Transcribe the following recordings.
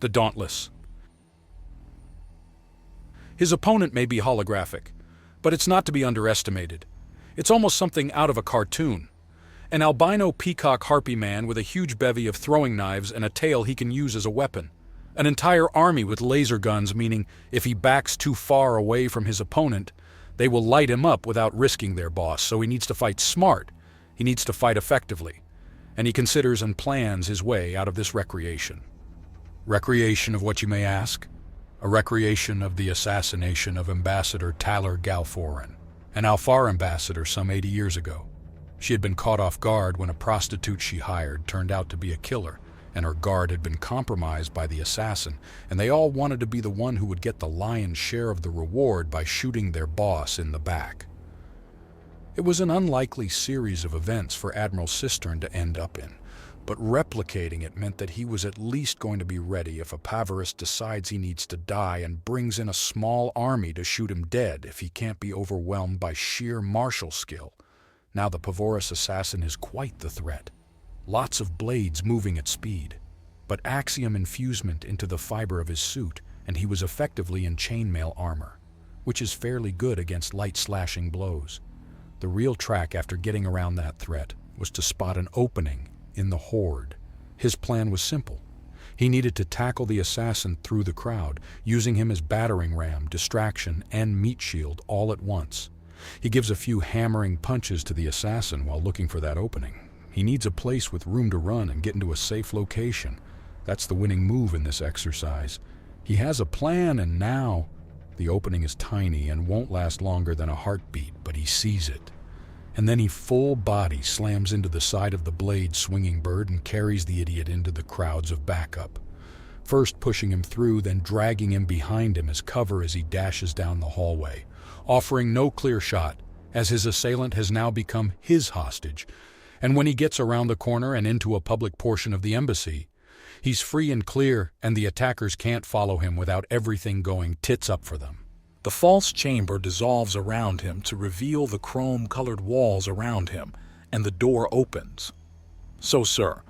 the Dauntless. His opponent may be holographic, but it's not to be underestimated. It's almost something out of a cartoon. An albino peacock harpy man with a huge bevy of throwing knives and a tail he can use as a weapon. An entire army with laser guns, meaning if he backs too far away from his opponent, they will light him up without risking their boss, so he needs to fight smart. He needs to fight effectively. And he considers and plans his way out of this recreation. Recreation of what, you may ask? A recreation of the assassination of Ambassador Talar Galforan, an Alfar ambassador some 80 years ago. She had been caught off guard when a prostitute she hired turned out to be a killer, and her guard had been compromised by the assassin, and they all wanted to be the one who would get the lion's share of the reward by shooting their boss in the back. It was an unlikely series of events for Admiral Cistern to end up in, but replicating it meant that he was at least going to be ready if a Pavarus decides he needs to die and brings in a small army to shoot him dead if he can't be overwhelmed by sheer martial skill. Now the Pavarus assassin is quite the threat. Lots of blades moving at speed, but axiom infusement into the fiber of his suit, and he was effectively in chainmail armor, which is fairly good against light slashing blows. The real track after getting around that threat was to spot an opening in the horde. His plan was simple. He needed to tackle the assassin through the crowd, using him as battering ram, distraction, and meat shield all at once. He gives a few hammering punches to the assassin while looking for that opening. He needs a place with room to run and get into a safe location. That's the winning move in this exercise. He has a plan, and now the opening is tiny and won't last longer than a heartbeat, but he sees it. And then he full body slams into the side of the blade swinging bird and carries the idiot into the crowds of backup. First pushing him through, then dragging him behind him as cover as he dashes down the hallway, offering no clear shot, as his assailant has now become his hostage. And when he gets around the corner and into a public portion of the embassy, he's free and clear, and the attackers can't follow him without everything going tits up for them. The false chamber dissolves around him to reveal the chrome-colored walls around him, and the door opens. So, sir,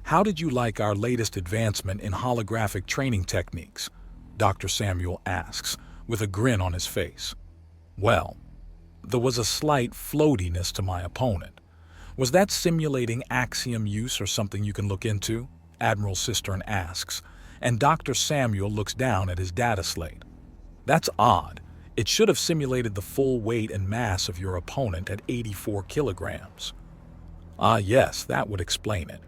how did you like our latest advancement in holographic training techniques? Dr. Samuel asks, with a grin on his face. Well, there was a slight floatiness to my opponent. Was that simulating axiom use or something you can look into? Admiral Cistern asks, and Dr. Samuel looks down at his data slate. That's odd. It should have simulated the full weight and mass of your opponent at 84 kilograms. Ah, yes, that would explain it.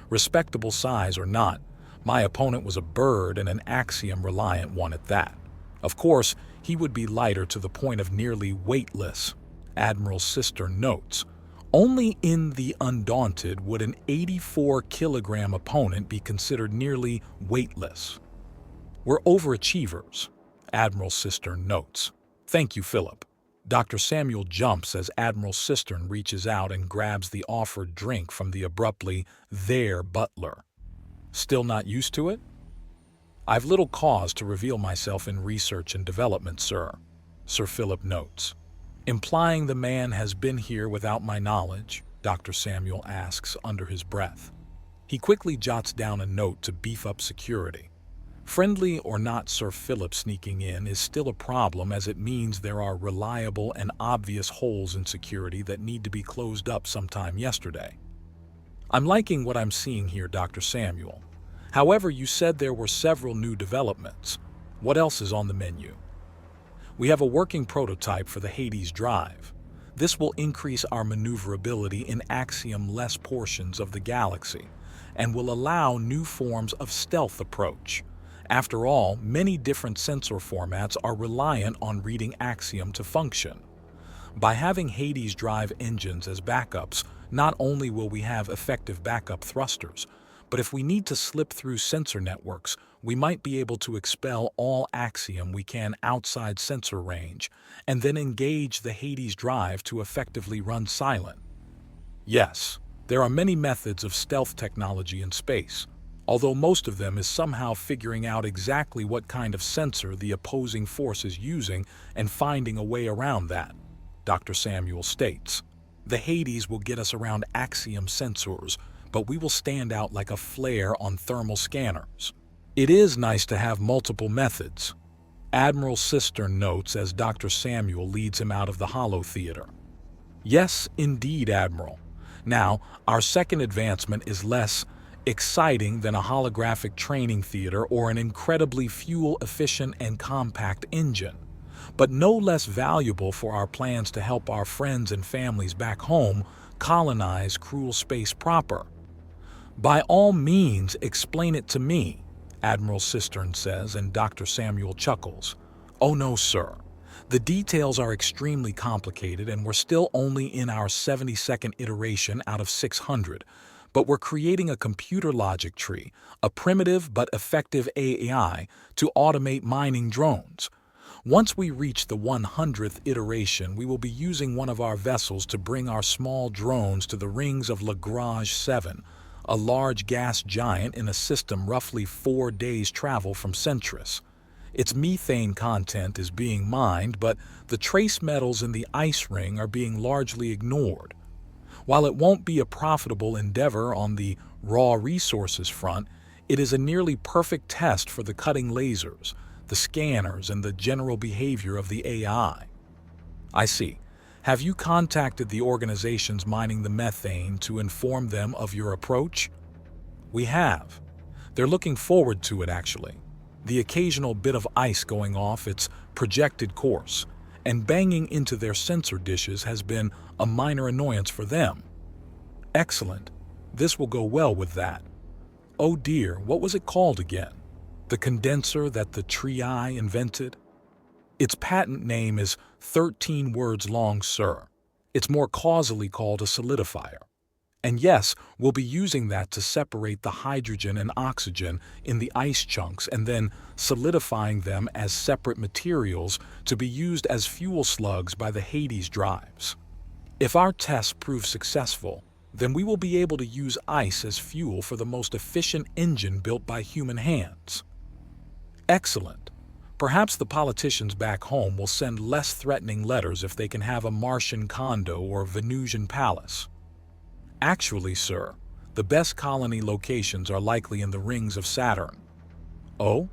Respectable size or not, my opponent was a bird and an axiom-reliant one at that. Of course, he would be lighter to the point of nearly weightless. Admiral Cistern notes, only in the Undaunted would an 84-kilogram opponent be considered nearly weightless. We're overachievers, Admiral Cistern notes. Thank you, Philip. Dr. Samuel jumps as Admiral Cistern reaches out and grabs the offered drink from the abruptly there butler. Still not used to it? I've little cause to reveal myself in research and development, sir, Sir Philip notes. Implying the man has been here without my knowledge, Dr. Samuel asks under his breath. He quickly jots down a note to beef up security. Friendly or not, Sir Philip sneaking in is still a problem, as it means there are reliable and obvious holes in security that need to be closed up sometime yesterday. I'm liking what I'm seeing here, Dr. Samuel. However, you said there were several new developments. What else is on the menu? We have a working prototype for the Hades drive. This will increase our maneuverability in axiom-less portions of the galaxy and will allow new forms of stealth approach. After all, many different sensor formats are reliant on reading axiom to function. By having Hades drive engines as backups, not only will we have effective backup thrusters, but if we need to slip through sensor networks, we might be able to expel all axiom we can outside sensor range, and then engage the Hades drive to effectively run silent. Yes, there are many methods of stealth technology in space, although most of them is somehow figuring out exactly what kind of sensor the opposing force is using and finding a way around that, Dr. Samuel states. The Hades will get us around axiom sensors, but we will stand out like a flare on thermal scanners. It is nice to have multiple methods, Admiral Cistern notes as Dr. Samuel leads him out of the Hollow Theater. Yes, indeed, Admiral. Now, our second advancement is less exciting than a holographic training theater or an incredibly fuel-efficient and compact engine, but no less valuable for our plans to help our friends and families back home colonize cruel space proper. By all means, explain it to me, Admiral Cistern says, and Dr. Samuel chuckles. Oh no, sir. The details are extremely complicated and we're still only in our 72nd iteration out of 600, but we're creating a computer logic tree, a primitive but effective AI to automate mining drones. Once we reach the 100th iteration, we will be using one of our vessels to bring our small drones to the rings of Lagrange 7, a large gas giant in a system roughly 4 days' travel from Centris. Its methane content is being mined, but the trace metals in the ice ring are being largely ignored. While it won't be a profitable endeavor on the raw resources front, it is a nearly perfect test for the cutting lasers, the scanners, and the general behavior of the AI. I see. Have you contacted the organizations mining the methane to inform them of your approach? We have. They're looking forward to it, actually. The occasional bit of ice going off its projected course and banging into their sensor dishes has been a minor annoyance for them. Excellent. This will go well with that. Oh dear, what was it called again? The condenser that the Tree invented? Its patent name is 13 words long, sir. It's more causally called a solidifier. And yes, we'll be using that to separate the hydrogen and oxygen in the ice chunks and then solidifying them as separate materials to be used as fuel slugs by the Hades drives. If our tests prove successful, then we will be able to use ice as fuel for the most efficient engine built by human hands. Excellent. Perhaps the politicians back home will send less threatening letters if they can have a Martian condo or Venusian palace. Actually, sir, the best colony locations are likely in the rings of Saturn. Oh?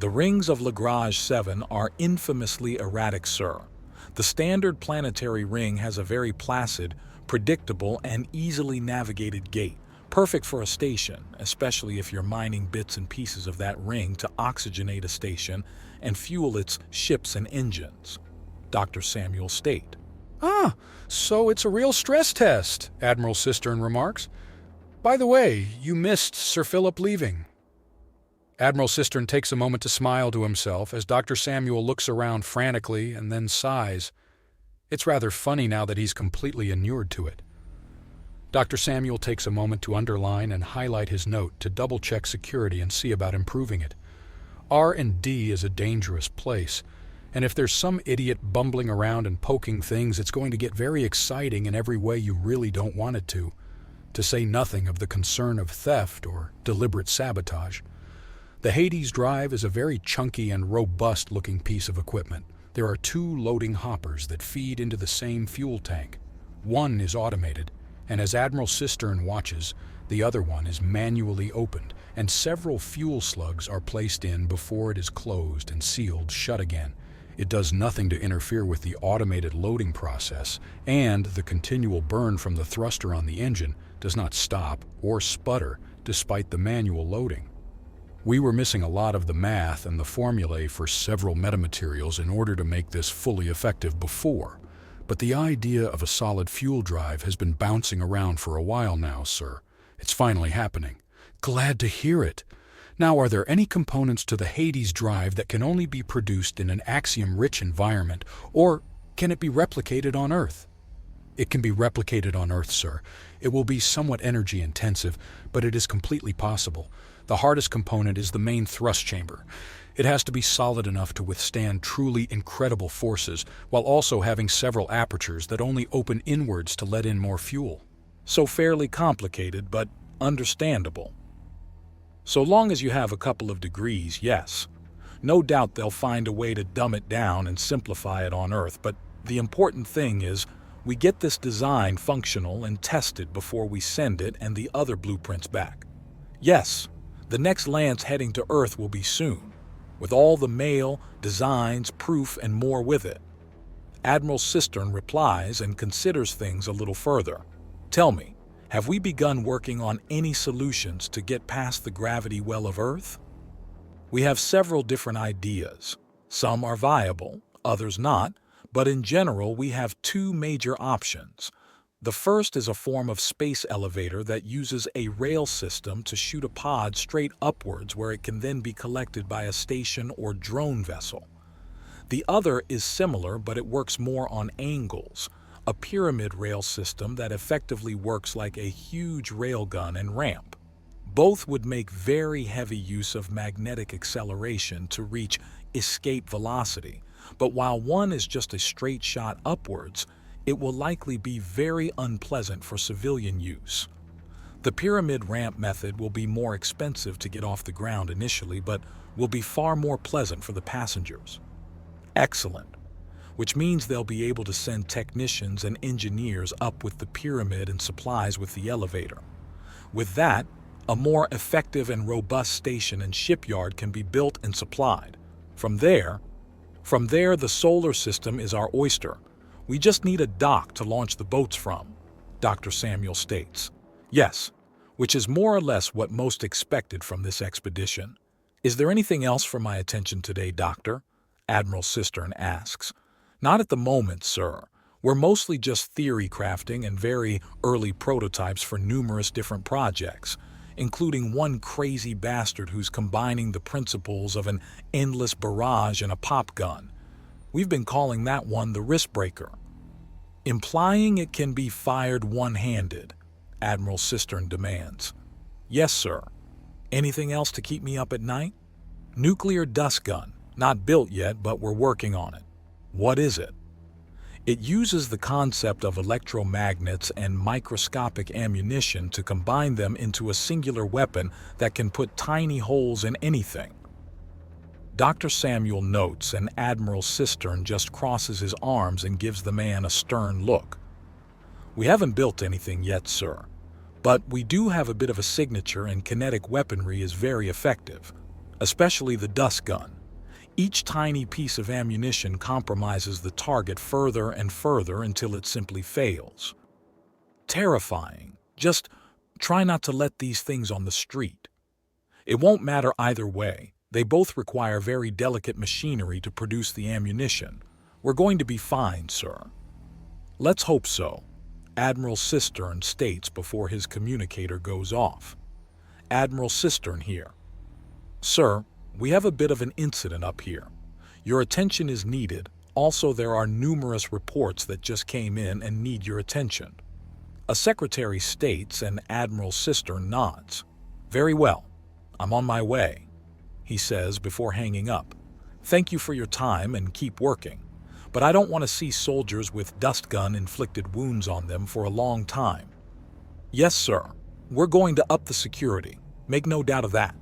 The rings of Lagrange 7 are infamously erratic, sir. The standard planetary ring has a very placid, predictable, and easily navigated gait, perfect for a station, especially if you're mining bits and pieces of that ring to oxygenate a station and fuel its ships and engines, Dr. Samuel state. Ah, so it's a real stress test, Admiral Cistern remarks. By the way, you missed Sir Philip leaving. Admiral Cistern takes a moment to smile to himself as Dr. Samuel looks around frantically and then sighs. It's rather funny now that he's completely inured to it. Dr. Samuel takes a moment to underline and highlight his note to double-check security and see about improving it. R&D is a dangerous place, and if there's some idiot bumbling around and poking things, it's going to get very exciting in every way you really don't want it to say nothing of the concern of theft or deliberate sabotage. The Hades drive is a very chunky and robust-looking piece of equipment. There are 2 loading hoppers that feed into the same fuel tank. One is automated, and as Admiral Cistern watches, the other one is manually opened, and several fuel slugs are placed in before it is closed and sealed shut again. It does nothing to interfere with the automated loading process, and the continual burn from the thruster on the engine does not stop or sputter despite the manual loading. We were missing a lot of the math and the formulae for several metamaterials in order to make this fully effective before, but the idea of a solid fuel drive has been bouncing around for a while now, sir. It's finally happening. Glad to hear it. Now, are there any components to the Hades drive that can only be produced in an axiom-rich environment, or can it be replicated on Earth? It can be replicated on Earth, sir. It will be somewhat energy-intensive, but it is completely possible. The hardest component is the main thrust chamber. It has to be solid enough to withstand truly incredible forces, while also having several apertures that only open inwards to let in more fuel. So fairly complicated, but understandable. So long as you have a couple of degrees, yes. No doubt they'll find a way to dumb it down and simplify it on Earth, but the important thing is we get this design functional and tested before we send it and the other blueprints back. Yes, The next lance heading to Earth will be soon, with all the mail, designs, proof, and more with it. Admiral Cistern replies and considers things a little further. Tell me, have we begun working on any solutions to get past the gravity well of Earth? We have several different ideas. Some are viable, others not, but in general we have two major options. The first is a form of space elevator that uses a rail system to shoot a pod straight upwards where it can then be collected by a station or drone vessel. The other is similar, but it works more on angles, a pyramid rail system that effectively works like a huge railgun and ramp. Both would make very heavy use of magnetic acceleration to reach escape velocity, but while one is just a straight shot upwards, it will likely be very unpleasant for civilian use. The pyramid ramp method will be more expensive to get off the ground initially, but will be far more pleasant for the passengers. Excellent. Which means they'll be able to send technicians and engineers up with the pyramid and supplies with the elevator. With that, a more effective and robust station and shipyard can be built and supplied. From there, the solar system is our oyster. We just need a dock to launch the boats from, Dr. Samuel states. Yes, which is more or less what most expected from this expedition. Is there anything else for my attention today, Doctor? Admiral Cistern asks. Not at the moment, sir. We're mostly just theory crafting and very early prototypes for numerous different projects, including one crazy bastard who's combining the principles of an endless barrage and a pop gun. We've been calling that one the wrist breaker. Implying it can be fired one-handed, Admiral Cistern demands. Yes, sir. Anything else to keep me up at night? Nuclear dust gun. Not built yet, but we're working on it. What is it? It uses the concept of electromagnets and microscopic ammunition to combine them into a singular weapon that can put tiny holes in anything. Dr. Samuel notes, and Admiral Cistern just crosses his arms and gives the man a stern look. We haven't built anything yet, sir, but we do have a bit of a signature, and kinetic weaponry is very effective, especially the dust gun. Each tiny piece of ammunition compromises the target further and further until it simply fails. Terrifying. Just try not to let these things on the street. It won't matter either way. They both require very delicate machinery to produce the ammunition. We're going to be fine, sir. Let's hope so, Admiral Cistern states before his communicator goes off. Admiral Cistern here. Sir, we have a bit of an incident up here. Your attention is needed. Also, there are numerous reports that just came in and need your attention. A secretary states, and Admiral Cistern nods. Very well. I'm on my way, he says before hanging up. Thank you for your time and keep working. But I don't want to see soldiers with dust gun-inflicted wounds on them for a long time. Yes, sir. We're going to up the security. Make no doubt of that.